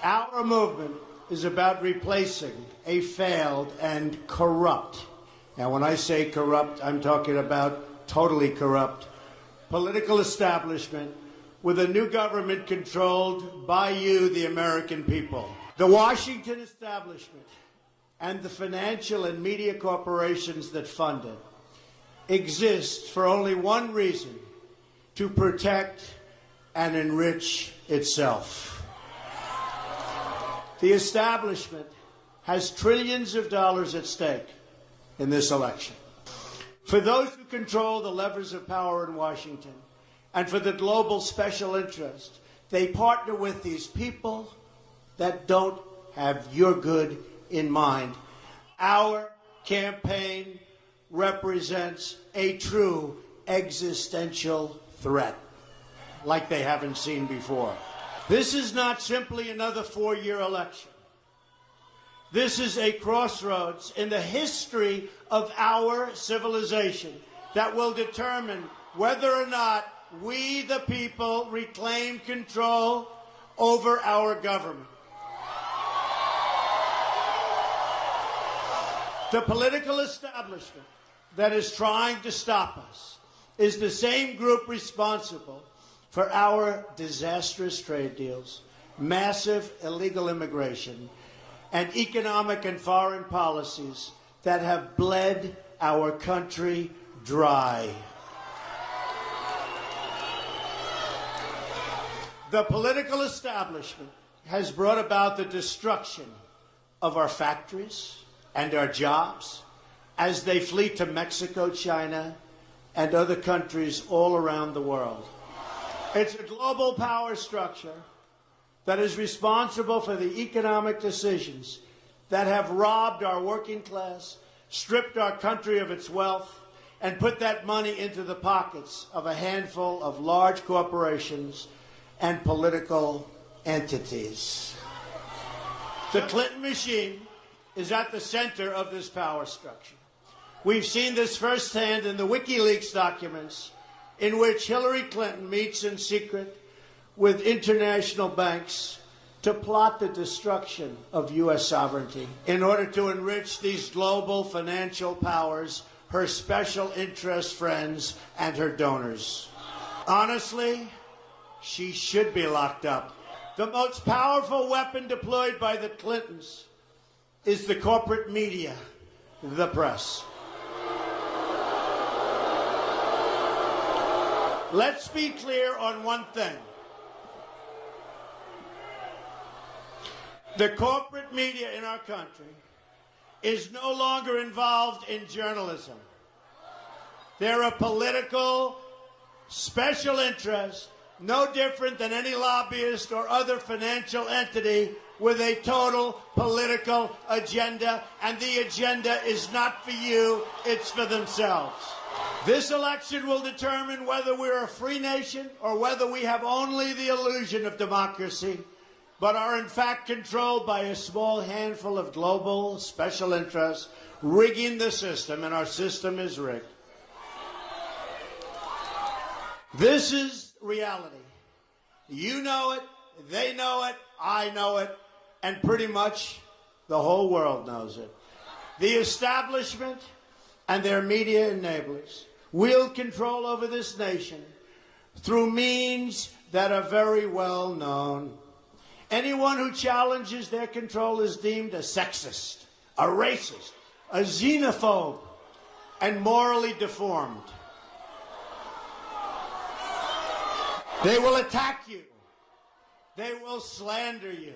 Our movement is about replacing a failed and corrupt, now when I say corrupt, I'm talking about totally corrupt, political establishment with a new government controlled by you, the American people. The Washington establishment and the financial and media corporations that fund it exist for only one reason: to protect and enrich itself. The establishment has trillions of dollars at stake in this election. For those who control the levers of power in Washington and for the global special interest, they partner with these people that don't have your good in mind. Our campaign represents a true existential threat like they haven't seen before. This is not simply another four-year election. This is a crossroads in the history of our civilization that will determine whether or not we, the people, reclaim control over our government. The political establishment that is trying to stop us is the same group responsible for our disastrous trade deals, massive illegal immigration, and economic and foreign policies that have bled our country dry. The political establishment has brought about the destruction of our factories and our jobs as they flee to Mexico, China, and other countries all around the world. It's a global power structure that is responsible for the economic decisions that have robbed our working class, stripped our country of its wealth, and put that money into the pockets of a handful of large corporations and political entities. The Clinton machine is at the center of this power structure. We've seen this firsthand in the WikiLeaks documents, in which Hillary Clinton meets in secret with international banks to plot the destruction of U.S. sovereignty in order to enrich these global financial powers, her special interest friends, and her donors. Honestly, she should be locked up. The most powerful weapon deployed by the Clintons is the corporate media, the press. Let's be clear on one thing. The corporate media in our country is no longer involved in journalism. They're a political special interest, no different than any lobbyist or other financial entity with a total political agenda, and the agenda is not for you, it's for themselves. This election will determine whether we're a free nation or whether we have only the illusion of democracy, but are in fact controlled by a small handful of global special interests rigging the system, and our system is rigged. This is reality. You know it, they know it, I know it, and pretty much the whole world knows it. The establishment and their media enablers wield control over this nation through means that are very well known. Anyone who challenges their control is deemed a sexist, a racist, a xenophobe, and morally deformed. They will attack you. They will slander you.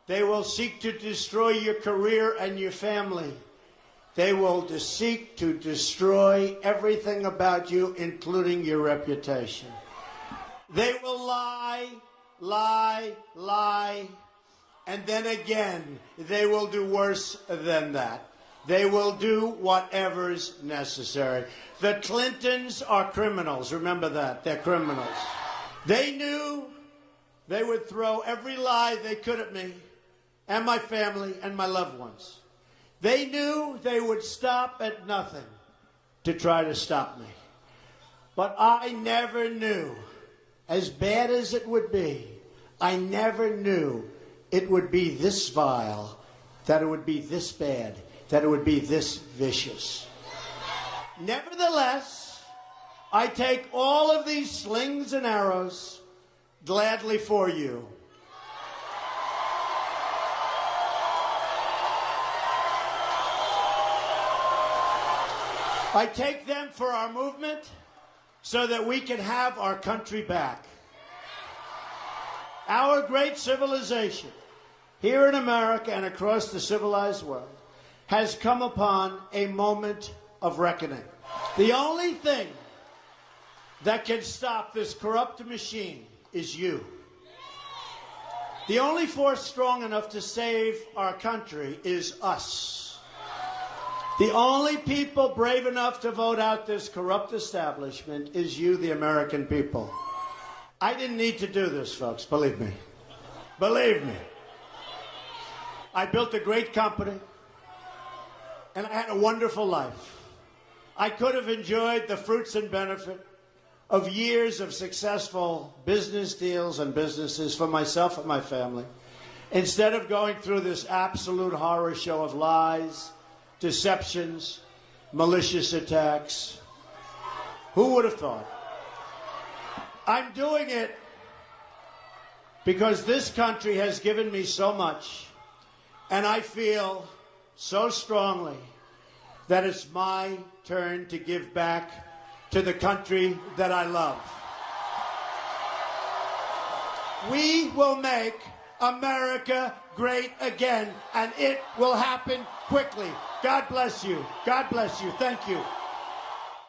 They will seek to destroy your career and your family. They will seek to destroy everything about you, including your reputation. They will lie, lie, lie, and then again, they will do worse than that. They will do whatever's necessary. The Clintons are criminals. Remember that. They're criminals. They knew they would throw every lie they could at me and my family and my loved ones. They knew they would stop at nothing to try to stop me. But I never knew, as bad as it would be, I never knew it would be this vile, that it would be this bad, that it would be this vicious. Nevertheless, I take all of these slings and arrows gladly for you. I take them for our movement so that we can have our country back. Our great civilization, here in America and across the civilized world, has come upon a moment of reckoning. The only thing that can stop this corrupt machine is you. The only force strong enough to save our country is us. The only people brave enough to vote out this corrupt establishment is you, the American people. I didn't need to do this, folks, believe me. Believe me. I built a great company, and I had a wonderful life. I could have enjoyed the fruits and benefit of years of successful business deals and businesses for myself and my family, instead of going through this absolute horror show of lies, deceptions, malicious attacks. Who would have thought? I'm doing it because this country has given me so much, and I feel so strongly that it's my turn to give back to the country that I love. We will make America great again, and it will happen quickly. God bless you. God bless you. Thank you.